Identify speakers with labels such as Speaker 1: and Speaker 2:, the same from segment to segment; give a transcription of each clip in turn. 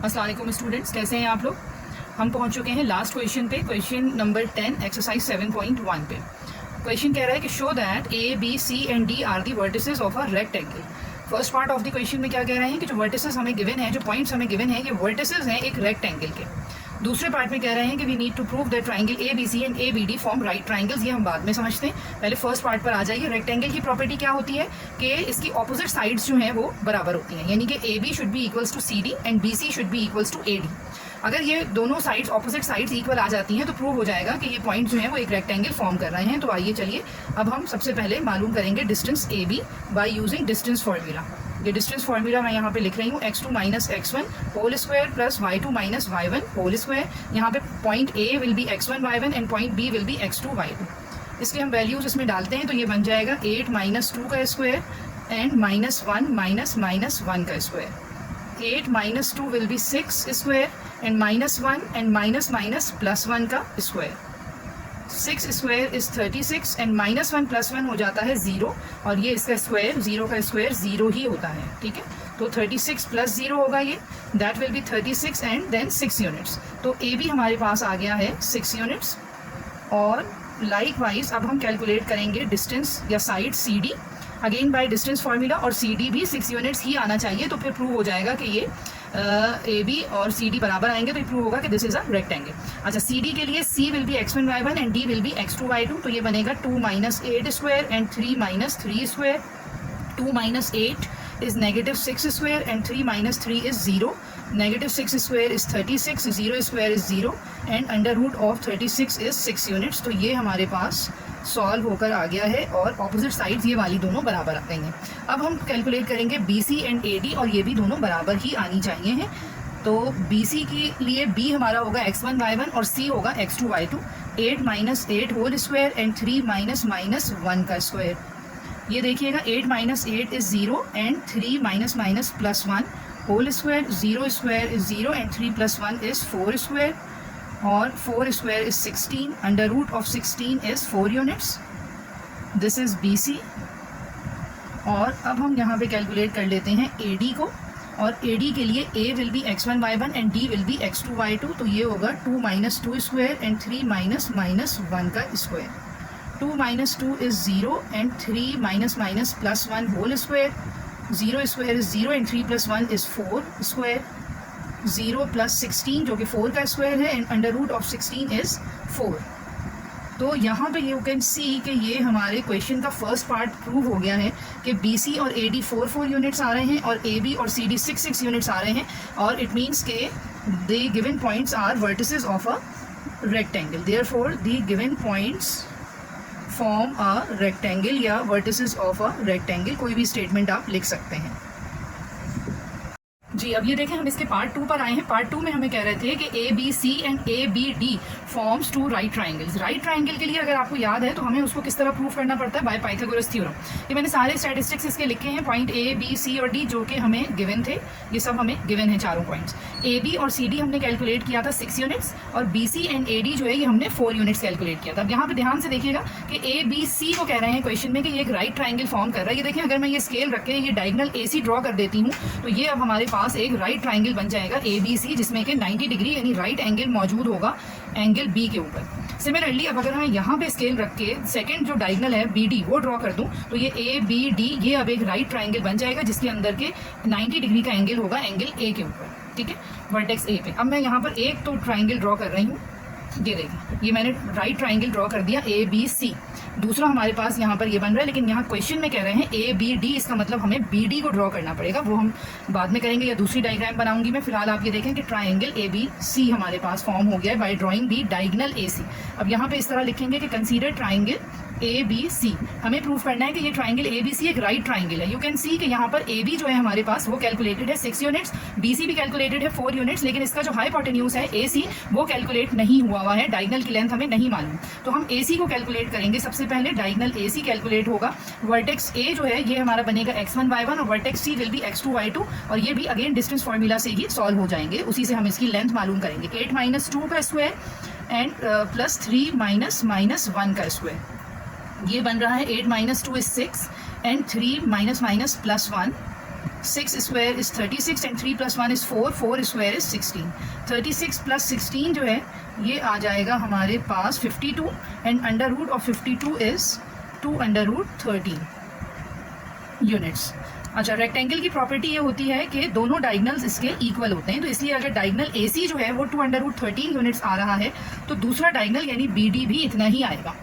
Speaker 1: अस्सलाम वालेकुम स्टूडेंट्स, कैसे हैं आप लोग। हम पहुंच चुके हैं लास्ट क्वेश्चन पे, क्वेश्चन नंबर 10 एक्सरसाइज 7.1 पे। क्वेश्चन कह रहा है कि show that A B C and D are the vertices of a rectangle. First part of the question में क्या कह रहे हैं कि जो वर्टिसेस हमें गिवन है, जो पॉइंट्स हमें गिवन है, ये वर्टिसेस हैं एक रेक्टेंगल के। दूसरे पार्ट में कह रहे हैं कि we need to prove that triangle A B C and A B D form right triangles. ये हम बाद में समझते हैं, पहले फर्स्ट पार्ट पर आ जाइए। रेक्टेंगल की प्रॉपर्टी क्या होती है कि इसकी ऑपोजिट साइड्स जो हैं वो बराबर होती हैं, यानी कि A B should be equals to C D and B C should be equals to A D. अगर ये दोनों साइड्स ऑपोजिट साइड्स इक्वल आ जाती हैं तो प्रूव हो जाएगा कि ये पॉइंट जो है वो एक रेक्टेंगल फॉर्म कर रहे हैं। तो आइए चलिए अब हम सबसे पहले मालूम करेंगे distance A B by using distance formula. ये डिस्टेंस फार्मूला मैं यहाँ पे लिख रही हूँ x2 minus x1 whole square plus y2 minus y1 whole square. यहाँ पे point A will be x1 y1 and point B will be x2 y2। इसके हम वैल्यूज इसमें डालते हैं तो ये बन जाएगा 8 माइनस 2 का square and minus 1 minus minus 1 का square. 8 minus 2 will be 6 square and minus 1 and minus minus plus 1 का square. 6 square is 36 and minus 1 plus 1 हो जाता है 0 और ये इसका स्क्वायर 0 का स्क्वायर 0 ही होता है, ठीक है। तो 36 प्लस 0 होगा ये, that will be 36 and then 6 units. तो ए बी हमारे पास आ गया है 6 यूनिट्स। और लाइक वाइज अब हम कैलकुलेट करेंगे डिस्टेंस या side C D again by distance formula, और सी डी भी 6 यूनिट्स ही आना चाहिए। तो फिर प्रूव हो जाएगा कि ये ए बी और सी डी बराबर आएंगे, तो ये प्रूव होगा कि दिस इज अ रेक्टेंगल। अच्छा, सी डी के लिए C will be x1 y1 and D will be x2 y2। तो ये बनेगा 2 minus 8 square and 3 minus 3 square. 2 minus 8 is negative 6 square and 3 minus 3 is 0. Negative 6 square is 36, 0 square is 0 and under root of 36 is 6 units. तो ये हमारे पास solve होकर आ गया है और ऑपोजिट साइड्स ये वाली दोनों बराबर आ गई हैं। अब हम कैलकुलेट करेंगे BC एंड AD और ये भी दोनों बराबर ही आनी चाहिए हैं। तो BC के लिए B हमारा होगा x1 y1 और C होगा x2 y2। 8 minus 8 whole square and 3 minus minus 1 का स्क्वायर। ये देखिएगा 8 minus 8 is 0 and 3 minus minus plus 1 whole square. 0 square is 0 and 3 plus 1 is 4 square और 4 square is 16। Under root of 16 is 4 units. This is BC। और अब हम यहाँ पे calculate कर लेते हैं AD को, और AD के लिए A will be x1 y1 and D will be x2 y2। तो ये होगा 2 minus 2 square and 3 minus minus 1 का square. 2 minus 2 is 0 and 3 minus minus plus 1 whole square. 0 square is 0 and 3 plus 1 is 4 square. 0 plus 16 जो कि 4 का square है and under root of 16 is 4। तो यहाँ पे यू कैन सी कि ये हमारे क्वेश्चन का फर्स्ट पार्ट प्रूव हो गया है कि BC और AD 4 यूनिट्स आ रहे हैं और AB और CD 6 यूनिट्स आ रहे हैं। और इट मीन्स के the given points are vertices of a rectangle. Therefore the given points form a rectangle या वर्टिसेस ऑफ अ रेक्टेंगल, कोई भी स्टेटमेंट आप लिख सकते हैं जी। अब ये देखें, हम इसके पार्ट 2 पर आए हैं। पार्ट 2 में हमें कह रहे थे कि ABC and ABD forms 2 right triangles. Right triangle के लिए अगर आपको याद है तो हमें उसको किस तरह प्रूव करना पड़ता है, बाय पाइथागोरस थ्योरम। ये मैंने सारे स्टैटिस्टिक्स इसके लिखे हैं, पॉइंट A, B, C और D जो कि हमें गिवन थे। ये सब हमें गिवन है चारों पॉइंट्स। AB और CD हमने कैलकुलेट किया था 6 यूनिट्स और BC एंड AD जो है ये हमने 4 यूनिट्स कैलकुलेट किया था। अब यहाँ पे ध्यान से देखिएगा कि ABC को कह रहे हैं क्वेश्चन में कि ये एक राइट ट्राइंगल फॉर्म कर रहा है। ये देखें, अगर मैं ये स्केल रख के ये डायगोनल AC ड्रॉ कर देती हूँ तो ये अब हमारे पास एक राइट ट्राइंगल बन जाएगा ABC, जिसमें कि 90 डिग्री यानी राइट एंगल मौजूद होगा एंगल B के ऊपर। सिमिलरली अब अगर मैं यहाँ पे स्केल रख के सेकंड जो डायगोनल है BD वो ड्रॉ कर दूं तो ये ABD ये अब एक राइट ट्राइंगल बन जाएगा जिसके अंदर के 90 डिग्री का एंगल होगा एंगल A के ऊपर, ठीक है, वर्टेक्स A पे। अब मैं यहाँ पर एक तो ट्राइंगल ड्रॉ कर रही हूँ, ये देखिए, ये मैंने राइट ट्राइंगल ड्रॉ कर दिया ABC। दूसरा हमारे पास यहाँ पर ये बन रहा है, लेकिन यहाँ क्वेश्चन में कह रहे हैं ABD, इसका मतलब हमें BD को ड्रॉ करना पड़ेगा। वो हम बाद में करेंगे या दूसरी डायग्राम बनाऊंगी मैं। फिलहाल आप ये देखें कि ट्राइंगल ABC हमारे पास फॉर्म हो गया है बाय ड्रॉइंग दी डायगोनल AC। अब यहाँ पे इस तरह लिखेंगे कि कंसीडर ट्राइंगल ABC। हमें प्रूव करना है कि ये ट्राइंगल ABC एक राइट ट्राइंगल है। यू कैन सी कि यहाँ पर AB जो है हमारे पास वो कैलकुलेटेड है 6 यूनिट्स, BC भी कैलकुलेटेड है 4 यूनिट्स, लेकिन इसका जो हाइपोटेन्यूज है AC वो कैलकुलेट नहीं हुआ है, डायगोनल की लेंथ हमें नहीं मालूम। तो हम AC को कैलकुलेट करेंगे। सबसे पहले डायगोनल AC कैलकुलेट होगा। वर्टेक्स A जो है ये हमारा बनेगा x1 y1 और vertex C will be x2 y2, और ये भी अगेन डिस्टेंस फार्मूला से ही सॉल्व हो जाएंगे, उसी से हम इसकी लेंथ मालूम करेंगे। 8 माइनस 2 का square and plus 3 minus minus 1 का स्क्वायर। ये बन रहा है 8 minus 2 is 6 and 3 minus minus plus 1 6 square is 36 and 3 plus 1 is 4, 4 square is 16. 36 plus 16 जो है ये आ जाएगा हमारे पास 52 and under root of 52 is 2 under root 13 units. अच्छा, रेक्टेंगल की प्रॉपर्टी ये होती है कि दोनों डायगनल्स इसके इक्वल होते हैं, तो इसलिए अगर डायगनल AC जो है वो 2 अंडर रूट 13 यूनिट्स आ रहा है तो दूसरा डायगनल यानी BD भी इतना ही आएगा.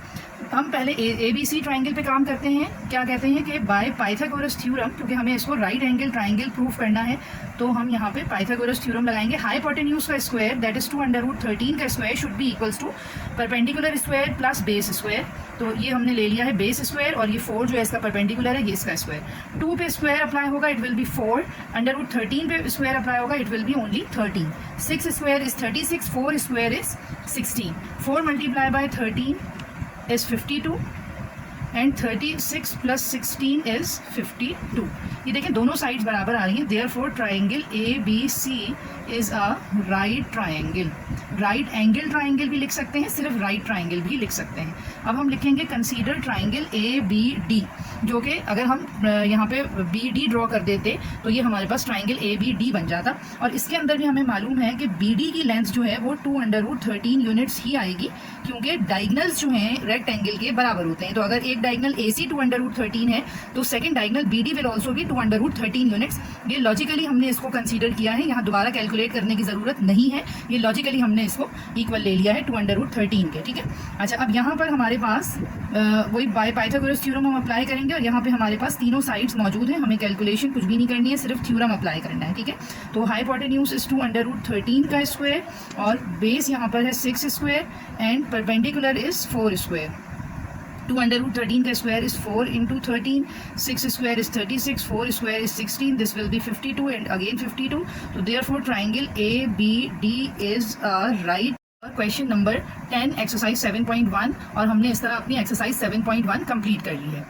Speaker 1: हम पहले ABC ट्राइंगल पे काम करते हैं. क्या कहते हैं कि बाय पाइथागोरस थ्योरम, क्योंकि हमें इसको राइट एंगल ट्राइंगल प्रूव करना है तो हम यहाँ पे पाइथागोरस थ्योरम लगाएंगे. हाइपोटेन्यूज का square that is 2 under root 13 का square should be equals to perpendicular square plus base square. तो ये हमने ले लिया है बेस स्क्वायर और ये 4 जो है इसका परपेंडिकुलर है, ये इसका स्क्वायर. 2 पे स्क्वायर अप्लाई होगा it will be 4. Under root 13 पे स्क्वायर अप्लाई होगा it will be only 13. 6 square is 36, 4 square is 16. 4 multiply by 13 is 52 and 36 plus 16 is 52. ये देखें दोनों साइड्स बराबर आ रही हैं. therefore triangle ABC is a right triangle. Right angle triangle भी लिख सकते हैं, सिर्फ राइट ट्राइंगल भी लिख सकते हैं. अब हम लिखेंगे कंसीडर ट्राइंगल ABD, जो कि अगर हम यहाँ पे BD ड्रॉ कर देते तो ये हमारे पास ट्राइंगल ABD बन जाता. और इसके अंदर भी हमें मालूम है कि BD की लेंथ जो है वो 2 अंडर रूट 13 यूनिट्स ही आएगी, क्योंकि डायगनल्स जो हैं रेक्टेंगल के बराबर होते हैं. तो अगर एक डायगनल AC 2 अंडर रूट 13 है तो second diagonal BD will also भी 2 अंडर रूट 13 यूनिट्स. ये लॉजिकली हमने इसको कंसीडर किया है, यहाँ दोबारा कैलकुलेट करने की ज़रूरत नहीं है. ये लॉजिकली हमने इसको इक्वल ले लिया है 2 अंडर रूट 13 के. ठीक है. अच्छा, अब यहाँ पर हमारे पास वही बाय पाइथागोरस थ्योरम हम अप्लाई करेंगे और यहाँ पे हमारे पास तीनों साइड्स मौजूद हैं. हमें कैलकुलेशन कुछ भी नहीं करनी है, सिर्फ थ्योरम अप्लाई करना है. ठीक है. तो हाइपोटेन्यूज इज 2 अंडर रूट 13 का स्क्वायर और बेस यहाँ पर है 6 square and perpendicular is 4 square. 2 under root 13 का square is 4 into 13, 6 square is 36, 4 square is 16, this will be 52 and again 52. तो therefore triangle ABD is a right. Question number 10 exercise 7.1 और हमने इस तरह अपनी एक्सरसाइज 7.1 कंप्लीट कर ली है.